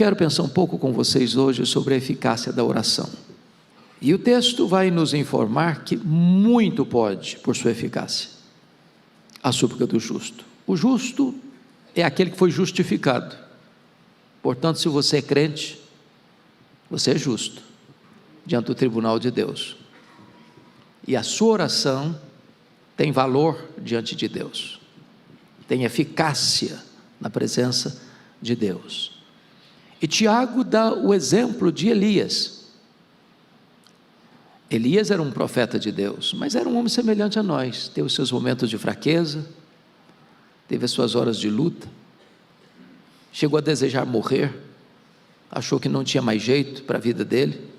Quero pensar um pouco com vocês hoje sobre a eficácia da oração. E o texto vai nos informar que muito pode, por sua eficácia, a súplica do justo. O justo é aquele que foi justificado. Portanto, se você é crente, você é justo diante do tribunal de Deus. E a sua oração tem valor diante de Deus, tem eficácia na presença de Deus. E Tiago dá o exemplo de Elias. Elias era um profeta de Deus, mas era um homem semelhante a nós, teve os seus momentos de fraqueza, teve as suas horas de luta, chegou a desejar morrer, achou que não tinha mais jeito para a vida dele,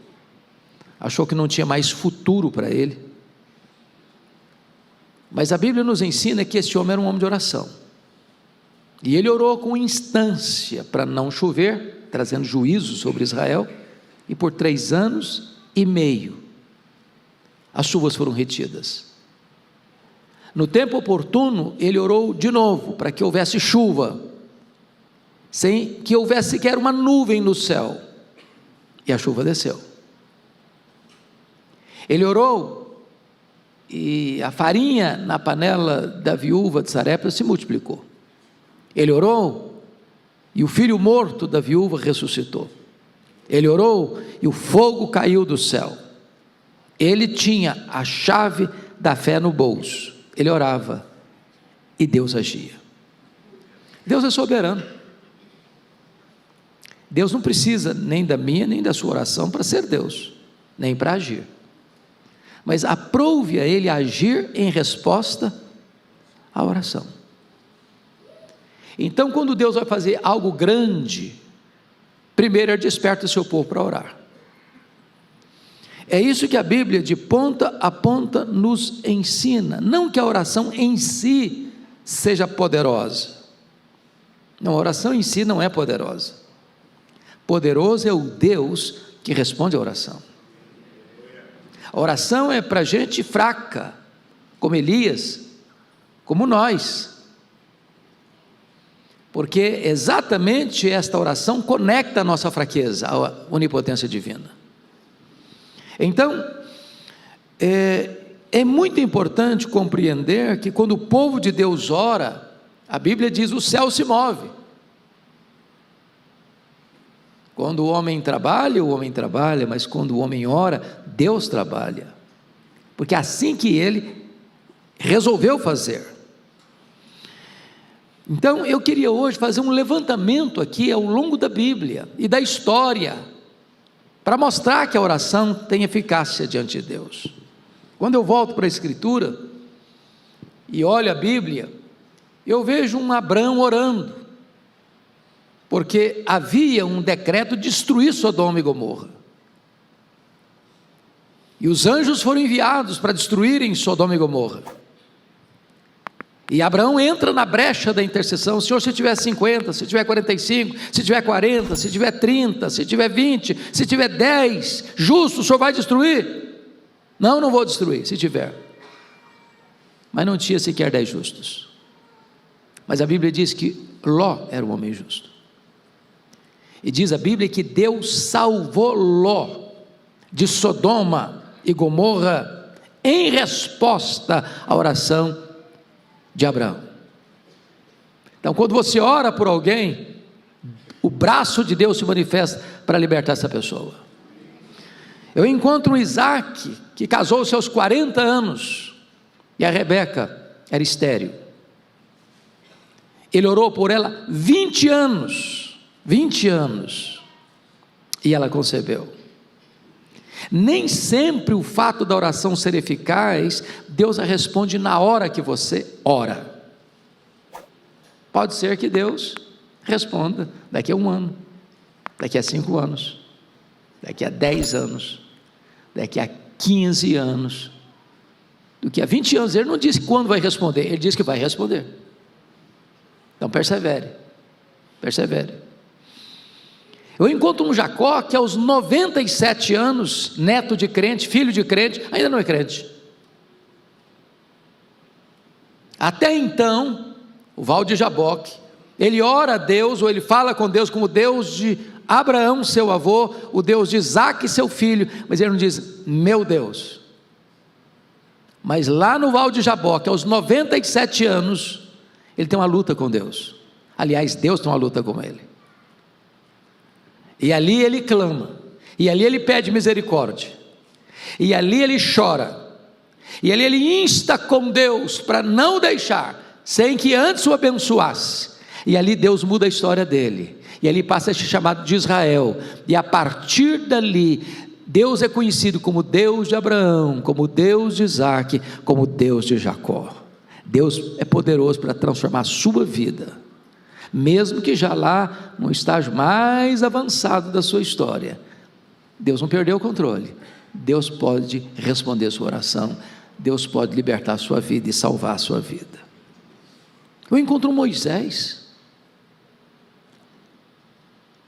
achou que não tinha mais futuro para ele. Mas a Bíblia nos ensina que esse homem era um homem de oração, e ele orou com instância para não chover, trazendo juízo sobre Israel, e por 3 anos e meio as chuvas foram retidas. No tempo oportuno ele orou de novo para que houvesse chuva, sem que houvesse sequer uma nuvem no céu, e a chuva desceu. Ele orou e a farinha na panela da viúva de Sarepta se multiplicou. Ele orou e o filho morto da viúva ressuscitou. Ele orou e o fogo caiu do céu. Ele tinha a chave da fé no bolso. Ele orava e Deus agia. Deus é soberano. Deus não precisa nem da minha nem da sua oração para ser Deus, nem para agir. Mas aprove a Ele agir em resposta à oração. Então, quando Deus vai fazer algo grande, primeiro Ele desperta o seu povo para orar. É isso que a Bíblia de ponta a ponta nos ensina. Não que a oração em si seja poderosa. Não, a oração em si não é poderosa. Poderoso é o Deus que responde à oração. A oração é para gente fraca, como Elias, como nós. Porque exatamente esta oração conecta a nossa fraqueza à onipotência divina. Então, é muito importante compreender que quando o povo de Deus ora, a Bíblia diz: o céu se move. Quando o homem trabalha, mas quando o homem ora, Deus trabalha, porque é assim que ele resolveu fazer. Então, eu queria hoje fazer um levantamento aqui ao longo da Bíblia e da história, para mostrar que a oração tem eficácia diante de Deus. Quando eu volto para a Escritura e olho a Bíblia, eu vejo um Abrão orando, porque havia um decreto de destruir Sodoma e Gomorra, e os anjos foram enviados para destruírem Sodoma e Gomorra, e Abraão entra na brecha da intercessão: Senhor, se tiver 50, se tiver 45, se tiver 40, se tiver 30, se tiver 20, se tiver 10, justo, o Senhor vai destruir? Não, não vou destruir, se tiver. Mas não tinha sequer 10 justos. Mas a Bíblia diz que Ló era um homem justo. E diz a Bíblia que Deus salvou Ló de Sodoma e Gomorra em resposta à oração de Abraão. Então, quando você ora por alguém, o braço de Deus se manifesta para libertar essa pessoa. Eu encontro Isaac, que casou-se aos 40 anos, e a Rebeca era estéril. Ele orou por ela 20 anos, e ela concebeu. Nem sempre o fato da oração ser eficaz, Deus a responde na hora que você ora. Pode ser que Deus responda daqui a 1 ano, daqui a 5 anos, daqui a 10 anos, daqui a 15 anos, do que a 20 anos. Ele não disse quando vai responder, ele disse que vai responder. Então persevere. Eu encontro um Jacó que aos 97 anos, neto de crente, filho de crente, ainda não é crente. Até então, o Val de Jaboque, ele ora a Deus, ou ele fala com Deus como Deus de Abraão, seu avô, o Deus de Isaque, seu filho, mas ele não diz, meu Deus. Mas lá no Val de Jaboque, aos 97 anos, ele tem uma luta com Deus. Aliás, Deus tem uma luta com ele. E ali ele clama, e ali ele pede misericórdia, e ali ele chora, e ali ele insta com Deus para não deixar, sem que antes o abençoasse. E ali Deus muda a história dele, e ali passa a ser chamado de Israel, e a partir dali, Deus é conhecido como Deus de Abraão, como Deus de Isaque, como Deus de Jacó. Deus é poderoso para transformar a sua vida, mesmo que já lá no estágio mais avançado da sua história. Deus não perdeu o controle, Deus pode responder a sua oração, Deus pode libertar a sua vida e salvar a sua vida. Eu encontro Moisés,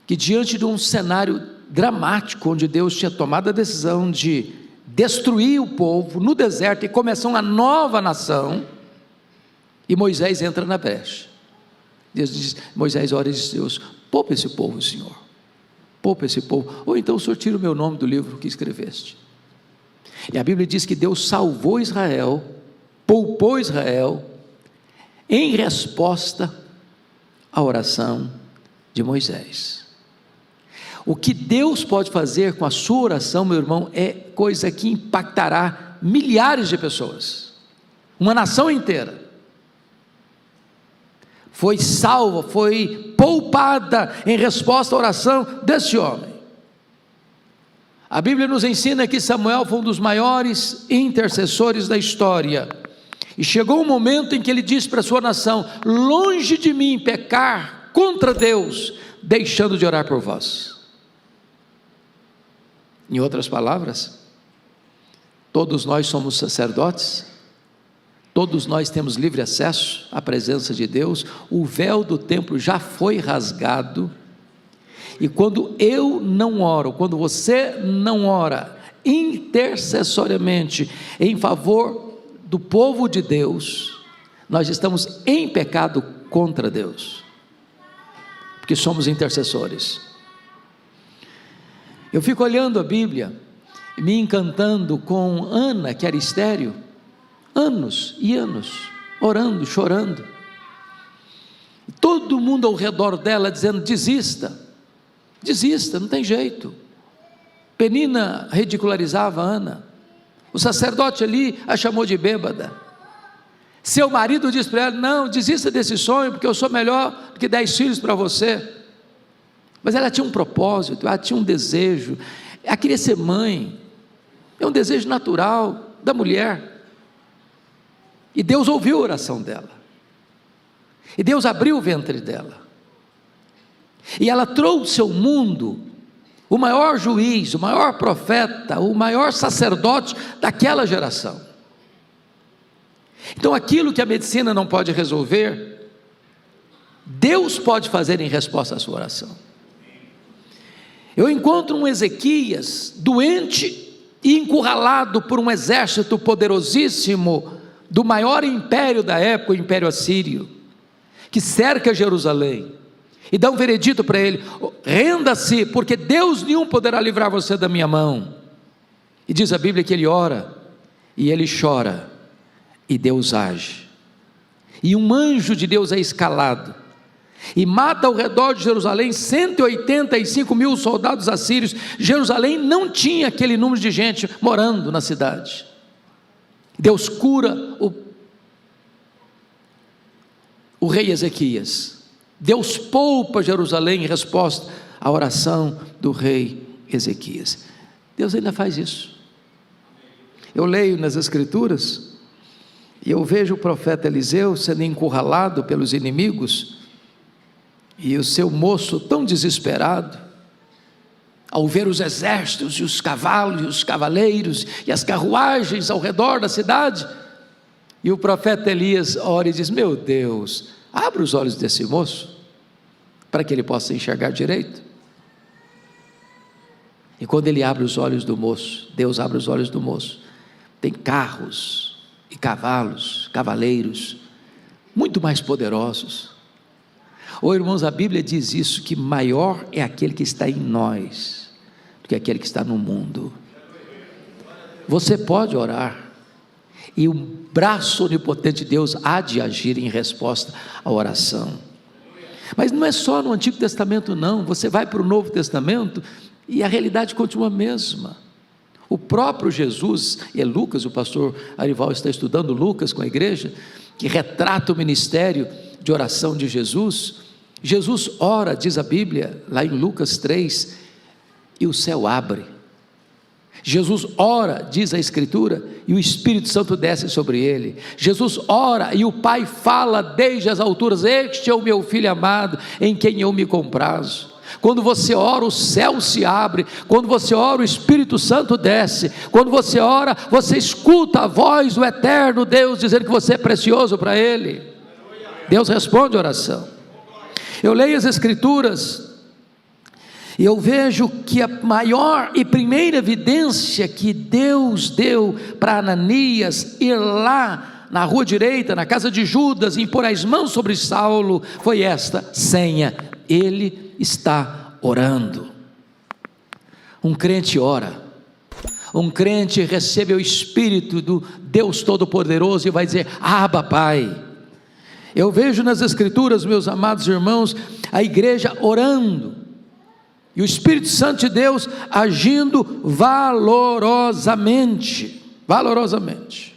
que diante de um cenário dramático, onde Deus tinha tomado a decisão de destruir o povo no deserto e começar uma nova nação, e Moisés entra na brecha. Deus diz, Moisés ora e diz, Deus, poupa esse povo, Senhor, poupa esse povo, ou então o Senhor tira o meu nome do livro que escreveste. E a Bíblia diz que Deus salvou Israel, poupou Israel, em resposta à oração de Moisés. O que Deus pode fazer com a sua oração, meu irmão, é coisa que impactará milhares de pessoas, uma nação inteira. Foi salva, foi poupada em resposta à oração desse homem. A Bíblia nos ensina que Samuel foi um dos maiores intercessores da história, e chegou um momento em que ele disse para a sua nação, longe de mim pecar contra Deus, deixando de orar por vós. Em outras palavras, todos nós somos sacerdotes, todos nós temos livre acesso à presença de Deus, o véu do templo já foi rasgado, e quando eu não oro, quando você não ora intercessoriamente em favor do povo de Deus, nós estamos em pecado contra Deus, porque somos intercessores. Eu fico olhando a Bíblia, me encantando com Ana, que era estéril, anos e anos, orando, chorando, todo mundo ao redor dela dizendo, desista, não tem jeito. Penina ridicularizava Ana, o sacerdote ali a chamou de bêbada, seu marido disse para ela, não, desista desse sonho, porque eu sou melhor do que 10 filhos para você. Mas ela tinha um propósito, ela tinha um desejo, ela queria ser mãe, é um desejo natural da mulher. E Deus ouviu a oração dela, e Deus abriu o ventre dela, e ela trouxe ao mundo o maior juiz, o maior profeta, o maior sacerdote daquela geração. Então aquilo que a medicina não pode resolver, Deus pode fazer em resposta à sua oração. Eu encontro um Ezequias doente e encurralado por um exército poderosíssimo do maior império da época, o Império Assírio, que cerca Jerusalém, e dá um veredito para ele, renda-se, porque Deus nenhum poderá livrar você da minha mão. E diz a Bíblia que ele ora, e ele chora, e Deus age, e um anjo de Deus é escalado, e mata ao redor de Jerusalém 185 mil soldados assírios. Jerusalém não tinha aquele número de gente morando na cidade. Deus cura o rei Ezequias, Deus poupa Jerusalém em resposta à oração do rei Ezequias. Deus ainda faz isso. Eu leio nas Escrituras, e eu vejo o profeta Eliseu sendo encurralado pelos inimigos, e o seu moço tão desesperado, ao ver os exércitos, e os cavalos, e os cavaleiros, e as carruagens ao redor da cidade, e o profeta Elias ora e diz, meu Deus, abre os olhos desse moço, para que ele possa enxergar direito. E quando ele abre os olhos do moço, Deus abre os olhos do moço, tem carros, e cavalos, cavaleiros, muito mais poderosos. Irmãos, a Bíblia diz isso, que maior é aquele que está em nós do que aquele que está no mundo. Você pode orar, e o braço onipotente de Deus há de agir em resposta à oração. Mas não é só no Antigo Testamento não, você vai para o Novo Testamento e a realidade continua a mesma. O próprio Jesus, e é Lucas, o pastor Arival está estudando Lucas com a igreja, que retrata o ministério de oração de Jesus. Jesus ora, diz a Bíblia, lá em Lucas 3, e o céu abre. Jesus ora, diz a Escritura, e o Espírito Santo desce sobre ele. Jesus ora e o Pai fala desde as alturas: este é o meu Filho amado, em quem eu me comprazo. Quando você ora, o céu se abre. Quando você ora, o Espírito Santo desce. Quando você ora, você escuta a voz do eterno Deus dizendo que você é precioso para Ele. Deus responde a oração. Eu leio as Escrituras e eu vejo que a maior e primeira evidência que Deus deu para Ananias ir lá na rua direita, na casa de Judas, e impor as mãos sobre Saulo, foi esta senha: ele está orando. Um crente ora, um crente recebe o Espírito do Deus Todo-Poderoso e vai dizer: Abba, Pai. Eu vejo nas Escrituras, meus amados irmãos, a igreja orando, e o Espírito Santo de Deus agindo valorosamente.